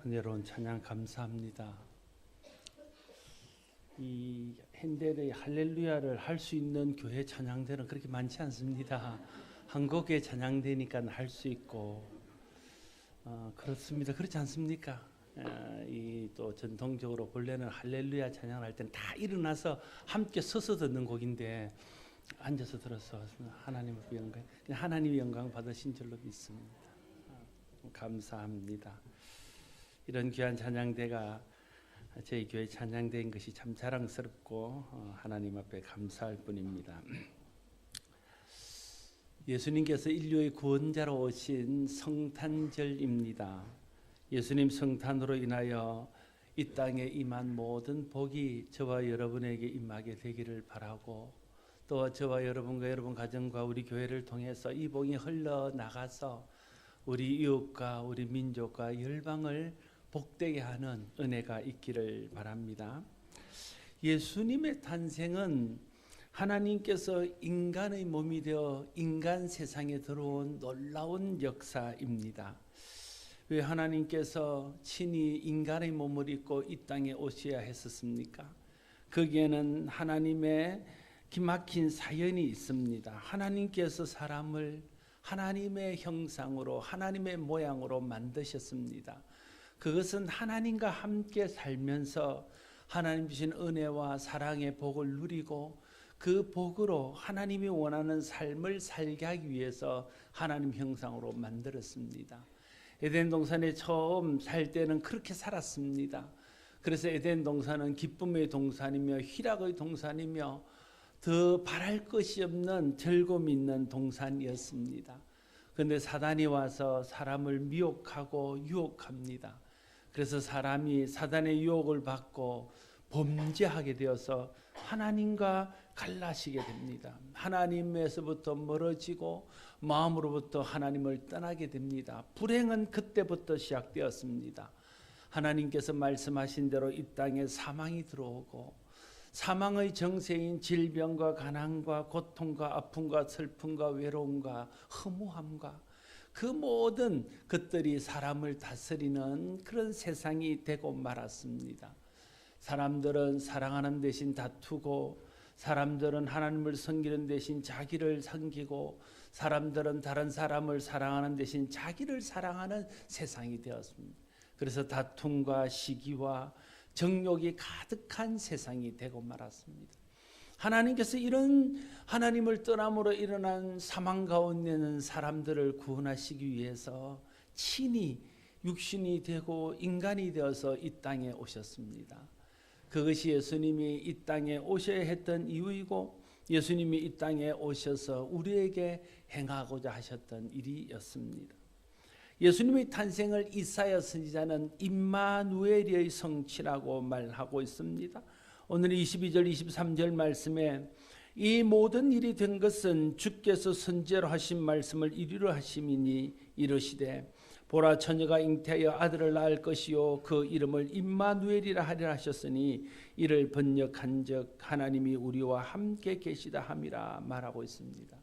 은혜로운 찬양 감사합니다. 이 핸델의 할렐루야를 할 수 있는 교회 찬양대는 그렇게 많지 않습니다. 한 곡의 찬양대니까 할 수 있고 그렇습니다. 그렇지 않습니까? 이 또 전통적으로 본래는 할렐루야 찬양할 때는 다 일어나서 함께 서서 듣는 곡인데 앉아서 들어서 하나님의 영광, 하나님의 영광 받으신 줄로 믿습니다. 감사합니다. 이런 귀한 찬양대가 저희 교회 찬양대인 것이 참 자랑스럽고 하나님 앞에 감사할 뿐입니다. 예수님께서 인류의 구원자로 오신 성탄절입니다. 예수님 성탄으로 인하여 이 땅에 임한 모든 복이 저와 여러분에게 임하게 되기를 바라고, 또 저와 여러분과 여러분 가정과 우리 교회를 통해서 이 복이 흘러나가서 우리 이웃과 우리 민족과 열방을 복되게 하는 은혜가 있기를 바랍니다. 예수님의 탄생은 하나님께서 인간의 몸이 되어 인간 세상에 들어온 놀라운 역사입니다. 왜 하나님께서 친히 인간의 몸을 입고 이 땅에 오셔야 했었습니까? 거기에는 하나님의 기막힌 사연이 있습니다. 하나님께서 사람을 하나님의 형상으로, 하나님의 모양으로 만드셨습니다. 그것은 하나님과 함께 살면서 하나님 주신 은혜와 사랑의 복을 누리고 그 복으로 하나님이 원하는 삶을 살게 하기 위해서 하나님 형상으로 만들었습니다. 에덴 동산에 처음 살 때는 그렇게 살았습니다. 그래서 에덴 동산은 기쁨의 동산이며 희락의 동산이며 더 바랄 것이 없는 즐거움 있는 동산이었습니다. 그런데 사단이 와서 사람을 미혹하고 유혹합니다. 그래서 사람이 사단의 유혹을 받고 범죄하게 되어서 하나님과 갈라지게 됩니다. 하나님에서부터 멀어지고 마음으로부터 하나님을 떠나게 됩니다. 불행은 그때부터 시작되었습니다. 하나님께서 말씀하신 대로 이 땅에 사망이 들어오고 사망의 정세인 질병과 가난과 고통과 아픔과 슬픔과 외로움과 허무함과 그 모든 것들이 사람을 다스리는 그런 세상이 되고 말았습니다. 사람들은 사랑하는 대신 다투고, 사람들은 하나님을 섬기는 대신 자기를 섬기고, 사람들은 다른 사람을 사랑하는 대신 자기를 사랑하는 세상이 되었습니다. 그래서 다툼과 시기와 정욕이 가득한 세상이 되고 말았습니다. 하나님께서 이런 하나님을 떠남으로 일어난 사망 가운데 있는 사람들을 구원하시기 위해서 친히 육신이 되고 인간이 되어서 이 땅에 오셨습니다. 그것이 예수님이 이 땅에 오셔야 했던 이유이고, 예수님이 이 땅에 오셔서 우리에게 행하고자 하셨던 일이었습니다. 예수님의 탄생을 이사야 선지자는 임마누엘의 성취라고 말하고 있습니다. 오늘 22절 23절 말씀에 이 모든 일이 된 것은 주께서 선지자로 하신 말씀을 이루려 하심이니 이르시되 보라 처녀가 잉태하여 아들을 낳을 것이요 그 이름을 임마누엘이라 하리라 하셨으니 이를 번역한즉 하나님이 우리와 함께 계시다 함이라 말하고 있습니다.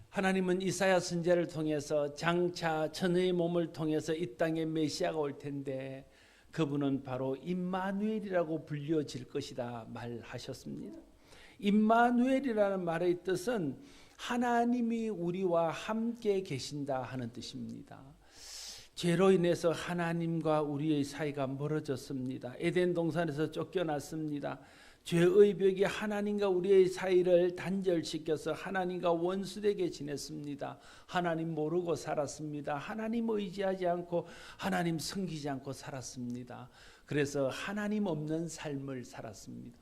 하나님은 이사야 선지자를 통해서 장차 처녀의 몸을 통해서 이 땅에 메시아가 올 텐데 그분은 바로 임마누엘이라고 불려질 것이다 말하셨습니다. 임마누엘이라는 말의 뜻은 하나님이 우리와 함께 계신다 하는 뜻입니다. 죄로 인해서 하나님과 우리의 사이가 멀어졌습니다. 에덴 동산에서 쫓겨났습니다. 죄의 벽이 하나님과 우리의 사이를 단절시켜서 하나님과 원수되게 지냈습니다. 하나님 모르고 살았습니다. 하나님 의지하지 않고 하나님 섬기지 않고 살았습니다. 그래서 하나님 없는 삶을 살았습니다.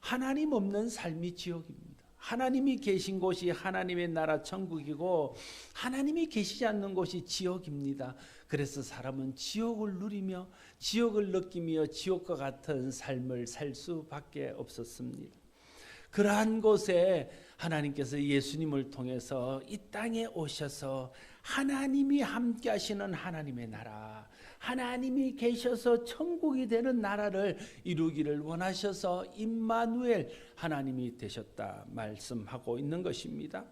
하나님 없는 삶이 지옥입니다. 하나님이 계신 곳이 하나님의 나라 천국이고 하나님이 계시지 않는 곳이 지옥입니다. 그래서 사람은 지옥을 누리며 지옥을 느끼며 지옥과 같은 삶을 살 수밖에 없었습니다. 그러한 곳에 하나님께서 예수님을 통해서 이 땅에 오셔서 하나님이 함께 하시는 하나님의 나라, 하나님이 계셔서 천국이 되는 나라를 이루기를 원하셔서 임마누엘 하나님이 되셨다 말씀하고 있는 것입니다.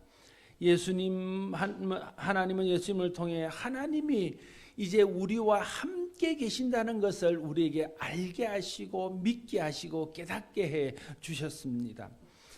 하나님은 예수님을 통해 하나님이 이제 우리와 함께 함께 계신다는 것을 우리에게 알게 하시고 믿게 하시고 깨닫게 해 주셨습니다.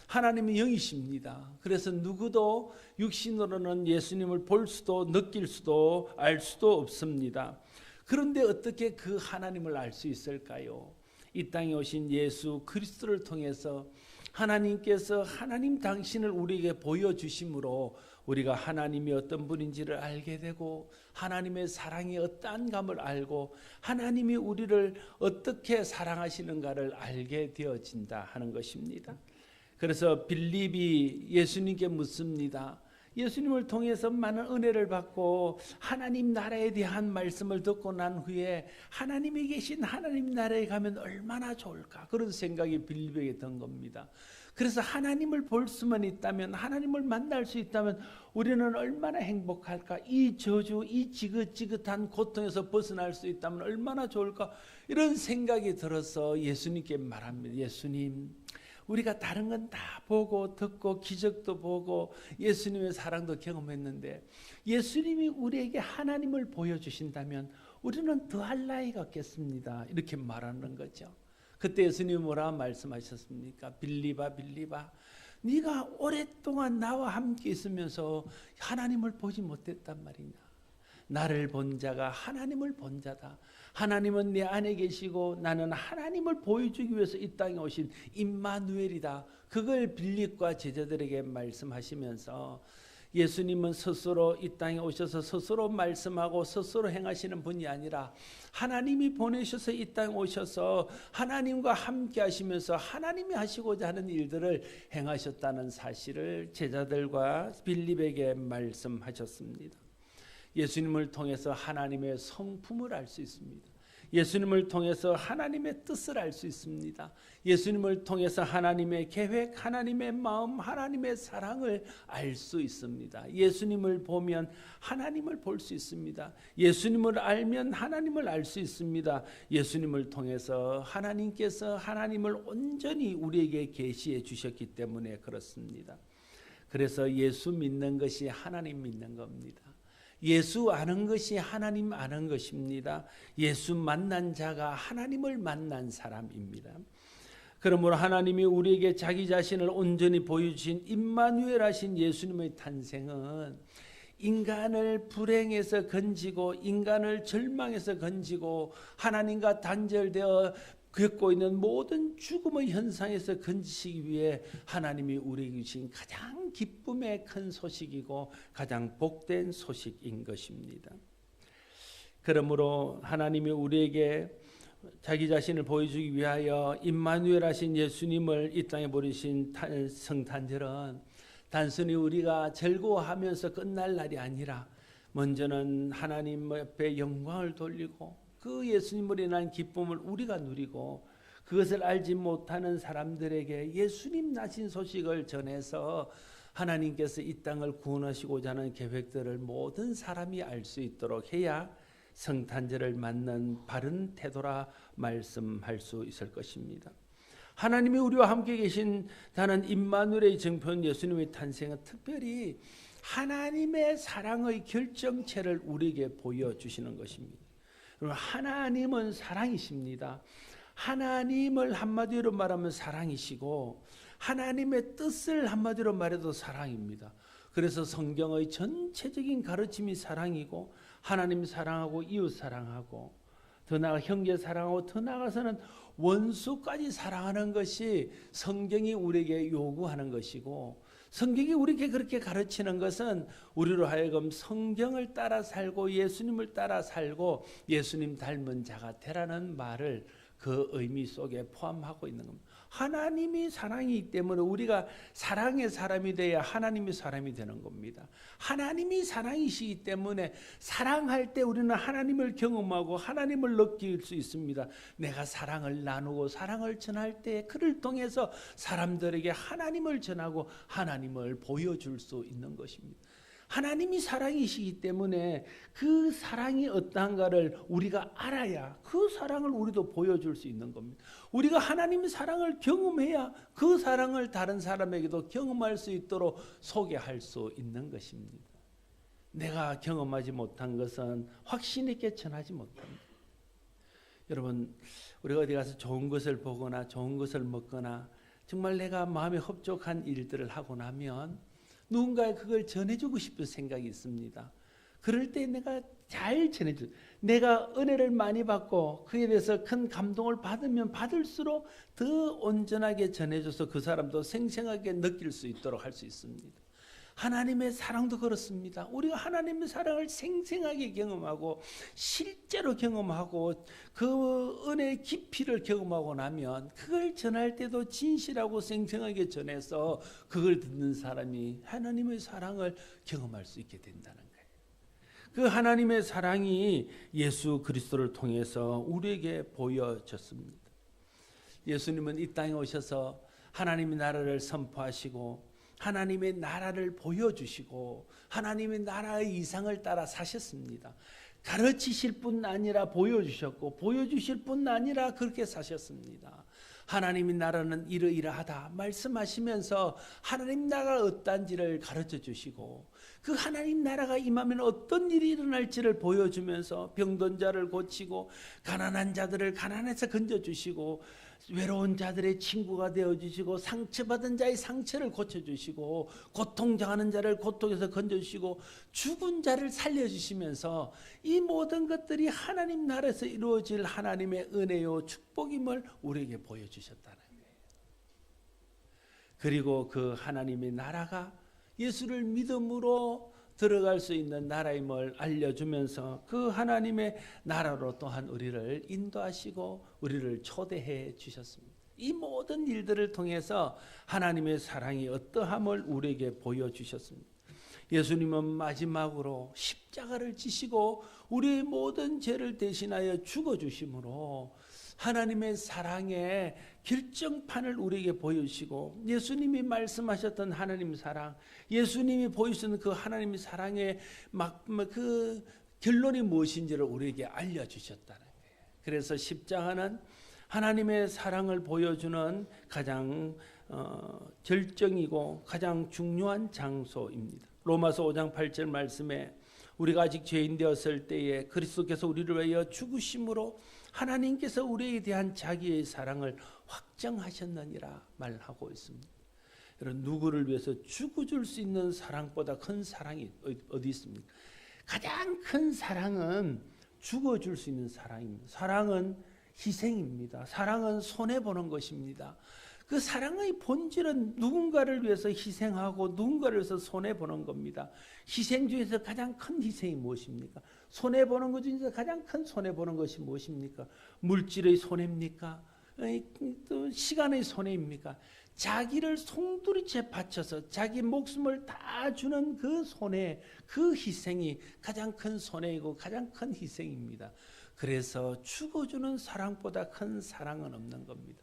하나님은 영이십니다. 그래서 누구도 육신으로는 예수님을 볼 수도 느낄 수도 알 수도 없습니다. 그런데 어떻게 그 하나님을 알 수 있을까요? 이 땅에 오신 예수 그리스도를 통해서 하나님께서 하나님 당신을 우리에게 보여주심으로 우리가 하나님이 어떤 분인지를 알게 되고 하나님의 사랑이 어떠한감을 알고 하나님이 우리를 어떻게 사랑하시는가를 알게 되어진다 하는 것입니다. 그래서 빌립이 예수님께 묻습니다. 예수님을 통해서 많은 은혜를 받고 하나님 나라에 대한 말씀을 듣고 난 후에 하나님이 계신 하나님 나라에 가면 얼마나 좋을까, 그런 생각이 빌립에게 든 겁니다. 그래서 하나님을 볼 수만 있다면, 하나님을 만날 수 있다면 우리는 얼마나 행복할까, 이 저주, 이 지긋지긋한 고통에서 벗어날 수 있다면 얼마나 좋을까, 이런 생각이 들어서 예수님께 말합니다. 예수님, 우리가 다른 건 다 보고 듣고 기적도 보고 예수님의 사랑도 경험했는데 예수님이 우리에게 하나님을 보여주신다면 우리는 더할 나위가 없겠습니다. 이렇게 말하는 거죠. 그때 예수님이 뭐라 말씀하셨습니까? 빌립아 빌립아, 네가 오랫동안 나와 함께 있으면서 하나님을 보지 못했단 말이냐. 나를 본 자가 하나님을 본 자다. 하나님은 내 안에 계시고 나는 하나님을 보여주기 위해서 이 땅에 오신 임마누엘이다. 그걸 빌립과 제자들에게 말씀하시면서 예수님은 스스로 이 땅에 오셔서 스스로 말씀하고 스스로 행하시는 분이 아니라 하나님이 보내셔서 이 땅에 오셔서 하나님과 함께 하시면서 하나님이 하시고자 하는 일들을 행하셨다는 사실을 제자들과 빌립에게 말씀하셨습니다. 예수님을 통해서 하나님의 성품을 알 수 있습니다. 예수님을 통해서 하나님의 뜻을 알 수 있습니다. 예수님을 통해서 하나님의 계획, 하나님의 마음, 하나님의 사랑을 알 수 있습니다. 예수님을 보면 하나님을 볼 수 있습니다. 예수님을 알면 하나님을 알 수 있습니다. 예수님을 통해서 하나님께서 하나님을 온전히 우리에게 계시해 주셨기 때문에 그렇습니다. 그래서 예수 믿는 것이 하나님 믿는 겁니다. 예수 아는 것이 하나님 아는 것입니다. 예수 만난 자가 하나님을 만난 사람입니다. 그러므로 하나님이 우리에게 자기 자신을 온전히 보여주신 임마누엘 하신 예수님의 탄생은 인간을 불행에서 건지고 인간을 절망에서 건지고 하나님과 단절되어 겪고 있는 모든 죽음의 현상에서 건지시기 위해 하나님이 우리에게 주신 가장 기쁨의 큰 소식이고 가장 복된 소식인 것입니다. 그러므로 하나님이 우리에게 자기 자신을 보여주기 위하여 임마누엘 하신 예수님을 이 땅에 보내신 성탄절은 단순히 우리가 즐거워하면서 끝날 날이 아니라 먼저는 하나님 앞에 영광을 돌리고 그 예수님으로 인한 기쁨을 우리가 누리고 그것을 알지 못하는 사람들에게 예수님 나신 소식을 전해서 하나님께서 이 땅을 구원하시고자 하는 계획들을 모든 사람이 알 수 있도록 해야 성탄절을 맞는 바른 태도라 말씀할 수 있을 것입니다. 하나님이 우리와 함께 계신다는 임마누엘의 증표인 예수님의 탄생은 특별히 하나님의 사랑의 결정체를 우리에게 보여주시는 것입니다. 하나님은 사랑이십니다. 하나님을 한마디로 말하면 사랑이시고 하나님의 뜻을 한마디로 말해도 사랑입니다. 그래서 성경의 전체적인 가르침이 사랑이고 하나님 사랑하고 이웃 사랑하고 더 나아가 형제 사랑하고 더 나아가서는 원수까지 사랑하는 것이 성경이 우리에게 요구하는 것이고 성경이 우리에게 그렇게 가르치는 것은 우리로 하여금 성경을 따라 살고 예수님을 따라 살고 예수님 닮은 자가 되라는 말을 그 의미 속에 포함하고 있는 겁니다. 하나님이 사랑이기 때문에 우리가 사랑의 사람이 돼야 하나님이 사람이 되는 겁니다. 하나님이 사랑이시기 때문에 사랑할 때 우리는 하나님을 경험하고 하나님을 느낄 수 있습니다. 내가 사랑을 나누고 사랑을 전할 때 그를 통해서 사람들에게 하나님을 전하고 하나님을 보여줄 수 있는 것입니다. 하나님이 사랑이시기 때문에 그 사랑이 어떠한가를 우리가 알아야 그 사랑을 우리도 보여줄 수 있는 겁니다. 우리가 하나님의 사랑을 경험해야 그 사랑을 다른 사람에게도 경험할 수 있도록 소개할 수 있는 것입니다. 내가 경험하지 못한 것은 확신 있게 전하지 못합니다. 여러분, 우리가 어디 가서 좋은 것을 보거나 좋은 것을 먹거나 정말 내가 마음에 흡족한 일들을 하고 나면 누군가에 그걸 전해주고 싶은 생각이 있습니다. 그럴 때 내가 잘 전해줘. 내가 은혜를 많이 받고 그에 대해서 큰 감동을 받으면 받을수록 더 온전하게 전해줘서 그 사람도 생생하게 느낄 수 있도록 할 수 있습니다. 하나님의 사랑도 그렇습니다. 우리가 하나님의 사랑을 생생하게 경험하고 실제로 경험하고 그 은혜의 깊이를 경험하고 나면 그걸 전할 때도 진실하고 생생하게 전해서 그걸 듣는 사람이 하나님의 사랑을 경험할 수 있게 된다는 거예요. 그 하나님의 사랑이 예수 그리스도를 통해서 우리에게 보여졌습니다. 예수님은 이 땅에 오셔서 하나님의 나라를 선포하시고 하나님의 나라를 보여주시고 하나님의 나라의 이상을 따라 사셨습니다. 가르치실 뿐 아니라 보여주셨고 보여주실 뿐 아니라 그렇게 사셨습니다. 하나님의 나라는 이러이러하다 말씀하시면서 하나님 나라가 어떤지를 가르쳐 주시고 그 하나님 나라가 임하면 어떤 일이 일어날지를 보여주면서 병든 자를 고치고 가난한 자들을 가난에서 건져주시고 외로운 자들의 친구가 되어주시고 상처받은 자의 상처를 고쳐주시고 고통당하는 자를 고통에서 건져주시고 죽은 자를 살려주시면서 이 모든 것들이 하나님 나라에서 이루어질 하나님의 은혜요 축복임을 우리에게 보여주셨다는 거예요. 그리고 그 하나님의 나라가 예수를 믿음으로 들어갈 수 있는 나라임을 알려주면서 그 하나님의 나라로 또한 우리를 인도하시고 우리를 초대해 주셨습니다. 이 모든 일들을 통해서 하나님의 사랑이 어떠함을 우리에게 보여주셨습니다. 예수님은 마지막으로 십자가를 지시고 우리의 모든 죄를 대신하여 죽어주심으로 하나님의 사랑의 결정판을 우리에게 보여주시고 예수님이 말씀하셨던 하나님 사랑, 예수님이 보여주신 그 하나님의 사랑의 그 결론이 무엇인지를 우리에게 알려주셨다는 거예요. 그래서 십자가는 하나님의 사랑을 보여주는 가장 절정이고 가장 중요한 장소입니다. 로마서 5장 8절 말씀에 우리가 아직 죄인 되었을 때에 그리스도께서 우리를 위하여 죽으심으로 하나님께서 우리에 대한 자기의 사랑을 확정하셨느니라 말하고 있습니다. 여러분, 누구를 위해서 죽어줄 수 있는 사랑보다 큰 사랑이 어디 있습니까? 가장 큰 사랑은 죽어줄 수 있는 사랑입니다. 사랑은 희생입니다. 사랑은 손해보는 것입니다. 그 사랑의 본질은 누군가를 위해서 희생하고 누군가를 위해서 손해보는 겁니다. 희생 중에서 가장 큰 희생이 무엇입니까? 손해보는 것 중에서 가장 큰 손해보는 것이 무엇입니까? 물질의 손해입니까? 또 시간의 손해입니까? 자기를 송두리째 바쳐서 자기 목숨을 다 주는 그 손해, 그 희생이 가장 큰 손해이고 가장 큰 희생입니다. 그래서 죽어주는 사랑보다 큰 사랑은 없는 겁니다.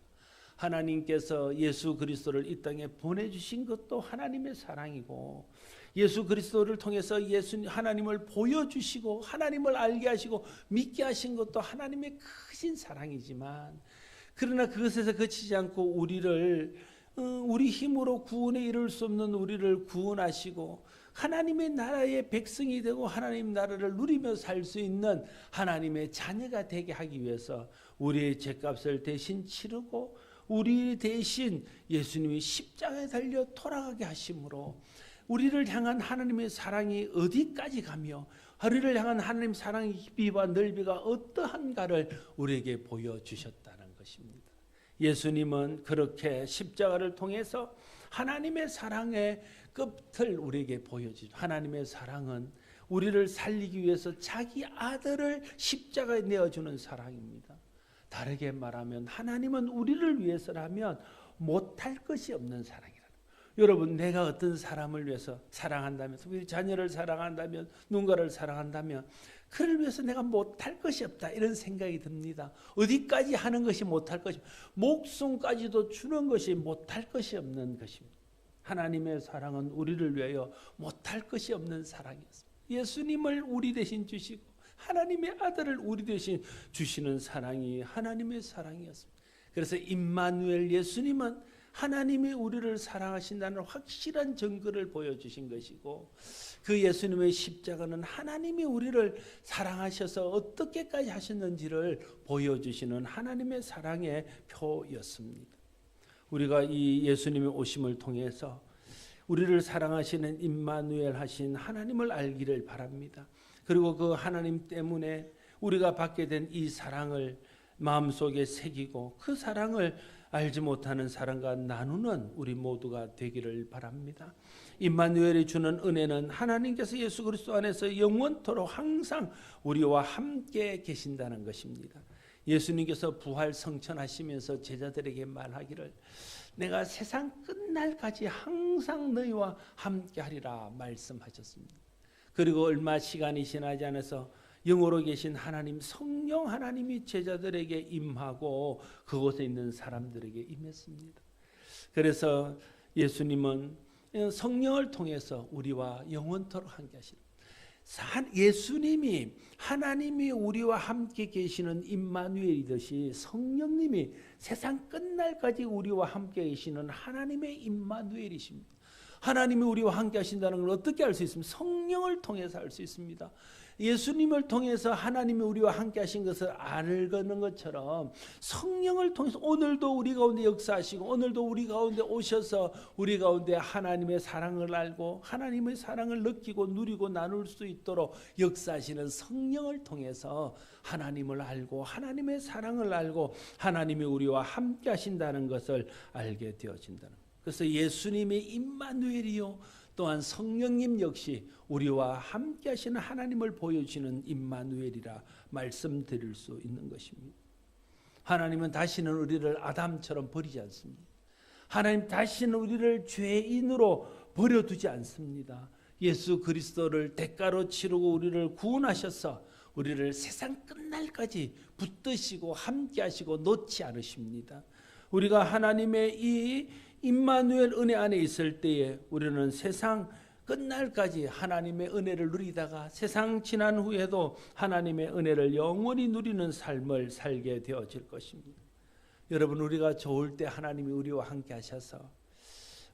하나님께서 예수 그리스도를 이 땅에 보내주신 것도 하나님의 사랑이고 예수 그리스도를 통해서 하나님을 보여주시고 하나님을 알게 하시고 믿게 하신 것도 하나님의 크신 사랑이지만 그러나 그것에서 그치지 않고 우리 힘으로 구원에 이룰 수 없는 우리를 구원하시고 하나님의 나라의 백성이 되고 하나님 나라를 누리며 살 수 있는 하나님의 자녀가 되게 하기 위해서 우리의 죄값을 대신 치르고 우리 대신 예수님이 십자가에 달려 돌아가게 하심으로 우리를 향한 하나님의 사랑이 어디까지 가며 우리를 향한 하나님 사랑의 깊이와 넓이가 어떠한가를 우리에게 보여주셨다는 것입니다. 예수님은 그렇게 십자가를 통해서 하나님의 사랑의 끝을 우리에게 보여주죠. 하나님의 사랑은 우리를 살리기 위해서 자기 아들을 십자가에 내어주는 사랑입니다. 다르게 말하면 하나님은 우리를 위해서라면 못할 것이 없는 사랑이라는 거예요. 여러분, 내가 어떤 사람을 위해서 사랑한다면, 우리 자녀를 사랑한다면, 누군가를 사랑한다면 그를 위해서 내가 못할 것이 없다 이런 생각이 듭니다. 어디까지 하는 것이 못할 것이, 목숨까지도 주는 것이 못할 것이 없는 것입니다. 하나님의 사랑은 우리를 위하여 못할 것이 없는 사랑이었습니다. 예수님을 우리 대신 주시고 하나님의 아들을 우리 대신 주시는 사랑이 하나님의 사랑이었습니다. 그래서 임마누엘 예수님은 하나님이 우리를 사랑하신다는 확실한 증거를 보여주신 것이고, 그 예수님의 십자가는 하나님이 우리를 사랑하셔서 어떻게까지 하셨는지를 보여주시는 하나님의 사랑의 표였습니다. 우리가 이 예수님의 오심을 통해서 우리를 사랑하시는 임마누엘 하신 하나님을 알기를 바랍니다. 그리고 그 하나님 때문에 우리가 받게 된 이 사랑을 마음속에 새기고 그 사랑을 알지 못하는 사람과 나누는 우리 모두가 되기를 바랍니다. 임마누엘이 주는 은혜는 하나님께서 예수 그리스도 안에서 영원토록 항상 우리와 함께 계신다는 것입니다. 예수님께서 부활 성천하시면서 제자들에게 말하기를 내가 세상 끝날까지 항상 너희와 함께하리라 말씀하셨습니다. 그리고 얼마 시간이 지나지 않아서 영으로 계신 하나님 성령 하나님이 제자들에게 임하고 그곳에 있는 사람들에게 임했습니다. 그래서 예수님은 성령을 통해서 우리와 영원토록 함께 하시는, 예수님이 하나님이 우리와 함께 계시는 임마누엘이듯이 성령님이 세상 끝날까지 우리와 함께 계시는 하나님의 임마누엘이십니다. 하나님이 우리와 함께 하신다는 걸 어떻게 알 수 있습니까? 성령을 통해서 알 수 있습니다. 예수님을 통해서 하나님이 우리와 함께 하신 것을 알는 것처럼 성령을 통해서 오늘도 우리 가운데 역사하시고 오늘도 우리 가운데 오셔서 우리 가운데 하나님의 사랑을 알고 하나님의 사랑을 느끼고 누리고 나눌 수 있도록 역사하시는 성령을 통해서 하나님을 알고 하나님의 사랑을 알고 하나님이 우리와 함께 하신다는 것을 알게 되어진다는 것. 그래서 예수님이 임마누엘이요 또한 성령님 역시 우리와 함께 하시는 하나님을 보여주시는 임마누엘이라 말씀드릴 수 있는 것입니다. 하나님은 다시는 우리를 아담처럼 버리지 않습니다. 하나님 다시는 우리를 죄인으로 버려두지 않습니다. 예수 그리스도를 대가로 치르고 우리를 구원하셔서 우리를 세상 끝날까지 붙드시고 함께 하시고 놓지 않으십니다. 우리가 하나님의 이 임마누엘 은혜 안에 있을 때에 우리는 세상 끝날까지 하나님의 은혜를 누리다가 세상 지난 후에도 하나님의 은혜를 영원히 누리는 삶을 살게 되어질 것입니다. 여러분, 우리가 좋을 때 하나님이 우리와 함께 하셔서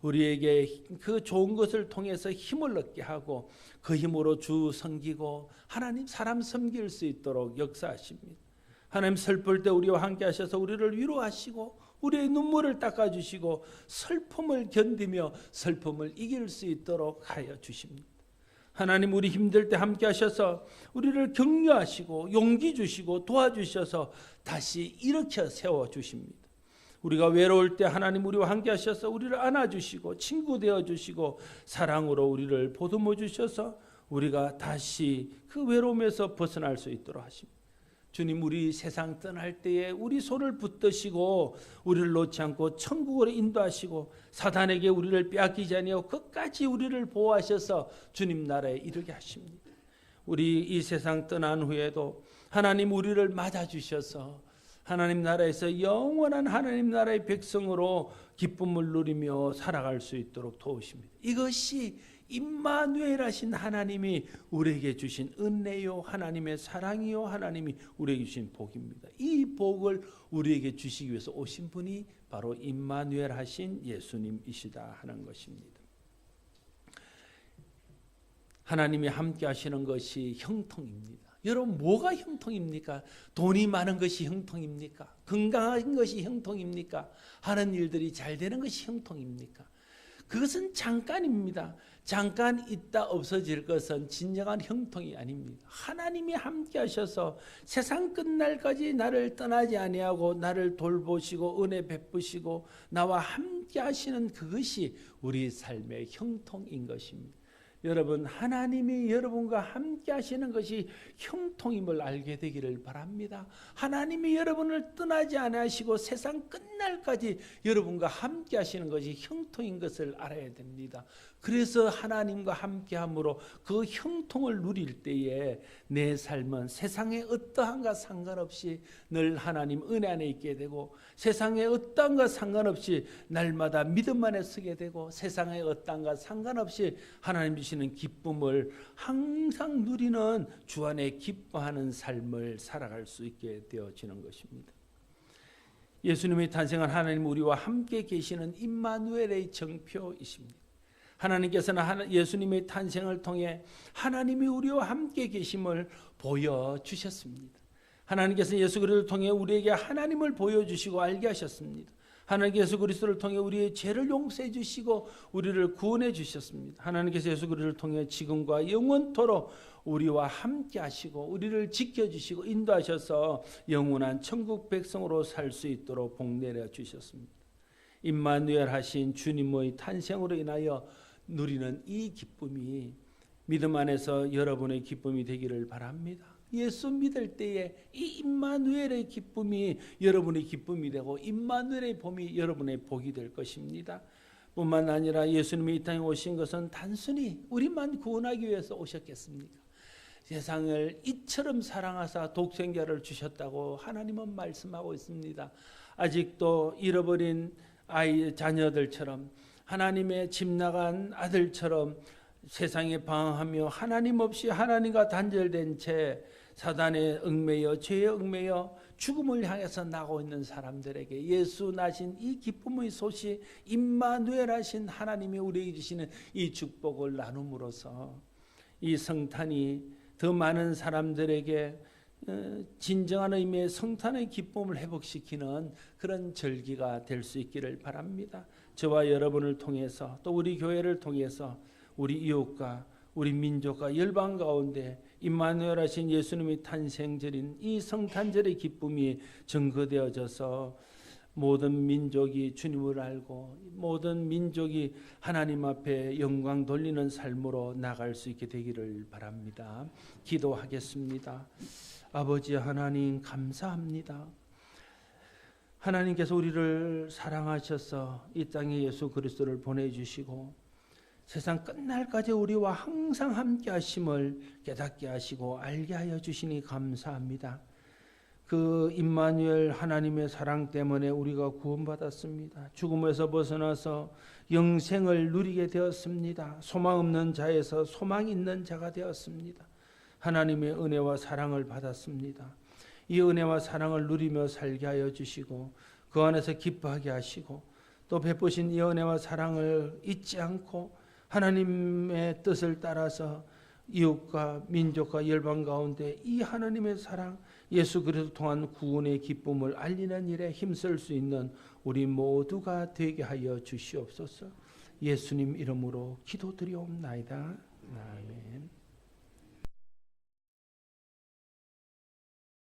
우리에게 그 좋은 것을 통해서 힘을 얻게 하고 그 힘으로 주 섬기고 하나님 사람 섬길 수 있도록 역사하십니다. 하나님 슬플 때 우리와 함께 하셔서 우리를 위로하시고 우리의 눈물을 닦아주시고 슬픔을 견디며 슬픔을 이길 수 있도록 하여 주십니다. 하나님 우리 힘들 때 함께 하셔서 우리를 격려하시고 용기 주시고 도와주셔서 다시 일으켜 세워주십니다. 우리가 외로울 때 하나님 우리와 함께 하셔서 우리를 안아주시고 친구 되어주시고 사랑으로 우리를 보듬어 주셔서 우리가 다시 그 외로움에서 벗어날 수 있도록 하십니다. 주님, 우리 세상 떠날 때에 우리 손을 붙드시고 우리를 놓지 않고 천국으로 인도하시고 사단에게 우리를 빼앗기지 아니하고 끝까지 우리를 보호하셔서 주님 나라에 이르게 하십니다. 우리 이 세상 떠난 후에도 하나님 우리를 맞아주셔서 하나님 나라에서 영원한 하나님 나라의 백성으로 기쁨을 누리며 살아갈 수 있도록 도우십니다. 이것이 임마누엘 하신 하나님이 우리에게 주신 은혜요 하나님의 사랑이요 하나님이 우리에게 주신 복입니다. 이 복을 우리에게 주시기 위해서 오신 분이 바로 임마누엘 하신 예수님이시다 하는 것입니다. 하나님이 함께 하시는 것이 형통입니다. 여러분, 뭐가 형통입니까? 돈이 많은 것이 형통입니까? 건강한 것이 형통입니까? 하는 일들이 잘 되는 것이 형통입니까? 그것은 잠깐입니다. 잠깐 있다 없어질 것은 진정한 형통이 아닙니다. 하나님이 함께 하셔서 세상 끝날까지 나를 떠나지 아니하고 나를 돌보시고 은혜 베푸시고 나와 함께 하시는 그것이 우리 삶의 형통인 것입니다. 여러분, 하나님이 여러분과 함께 하시는 것이 형통임을 알게 되기를 바랍니다. 하나님이 여러분을 떠나지 않으시고 세상 끝날까지 여러분과 함께 하시는 것이 형통인 것을 알아야 됩니다. 그래서 하나님과 함께함으로 그 형통을 누릴 때에 내 삶은 세상의 어떠한가 상관없이 늘 하나님 은혜 안에 있게 되고 세상의 어떠한가 상관없이 날마다 믿음 안에 서게 되고 세상의 어떠한가 상관없이 하나님 주시는 기쁨을 항상 누리는 주 안에 기뻐하는 삶을 살아갈 수 있게 되어지는 것입니다. 예수님의 탄생은 하나님 우리와 함께 계시는 임마누엘의 정표이십니다. 하나님께서는 예수님의 탄생을 통해 하나님이 우리와 함께 계심을 보여주셨습니다. 하나님께서는 예수 그리스도를 통해 우리에게 하나님을 보여주시고 알게 하셨습니다. 하나님께서 예수 그리스도를 통해 우리의 죄를 용서해 주시고 우리를 구원해 주셨습니다. 하나님께서 예수 그리스도를 통해 지금과 영원토록 우리와 함께 하시고 우리를 지켜주시고 인도하셔서 영원한 천국 백성으로 살 수 있도록 복 내려 주셨습니다. 임마누엘 하신 주님의 탄생으로 인하여 누리는 이 기쁨이 믿음 안에서 여러분의 기쁨이 되기를 바랍니다. 예수 믿을 때에 이 임마누엘의 기쁨이 여러분의 기쁨이 되고 임마누엘의 봄이 여러분의 복이 될 것입니다. 뿐만 아니라 예수님이 이 땅에 오신 것은 단순히 우리만 구원하기 위해서 오셨겠습니까? 세상을 이처럼 사랑하사 독생자를 주셨다고 하나님은 말씀하고 있습니다. 아직도 잃어버린 자녀들처럼 하나님의 집 나간 아들처럼 세상에 방황하며 하나님 없이 하나님과 단절된 채 사단에 얽매여 죄에 얽매여 죽음을 향해서 나고 있는 사람들에게 예수 나신 이 기쁨의 소식, 임마누엘 하신 하나님이 우리에게 주시는 이 축복을 나눔으로써 이 성탄이 더 많은 사람들에게 진정한 의미의 성탄의 기쁨을 회복시키는 그런 절기가 될 수 있기를 바랍니다. 저와 여러분을 통해서 또 우리 교회를 통해서 우리 이웃과 우리 민족과 열방 가운데 임마누엘 하신 예수님의 탄생절인 이 성탄절의 기쁨이 증거되어져서 모든 민족이 주님을 알고 모든 민족이 하나님 앞에 영광 돌리는 삶으로 나갈 수 있게 되기를 바랍니다. 기도하겠습니다. 아버지 하나님 감사합니다. 하나님께서 우리를 사랑하셔서 이 땅에 예수 그리스도를 보내주시고 세상 끝날까지 우리와 항상 함께 하심을 깨닫게 하시고 알게 하여 주시니 감사합니다. 그 임마누엘 하나님의 사랑 때문에 우리가 구원받았습니다. 죽음에서 벗어나서 영생을 누리게 되었습니다. 소망 없는 자에서 소망 있는 자가 되었습니다. 하나님의 은혜와 사랑을 받았습니다. 이 은혜와 사랑을 누리며 살게 하여 주시고 그 안에서 기뻐하게 하시고 또 베푸신 이 은혜와 사랑을 잊지 않고 하나님의 뜻을 따라서 이웃과 민족과 열방 가운데 이 하나님의 사랑 예수 그리스도 통한 구원의 기쁨을 알리는 일에 힘쓸 수 있는 우리 모두가 되게 하여 주시옵소서. 예수님 이름으로 기도드리옵나이다. 아멘.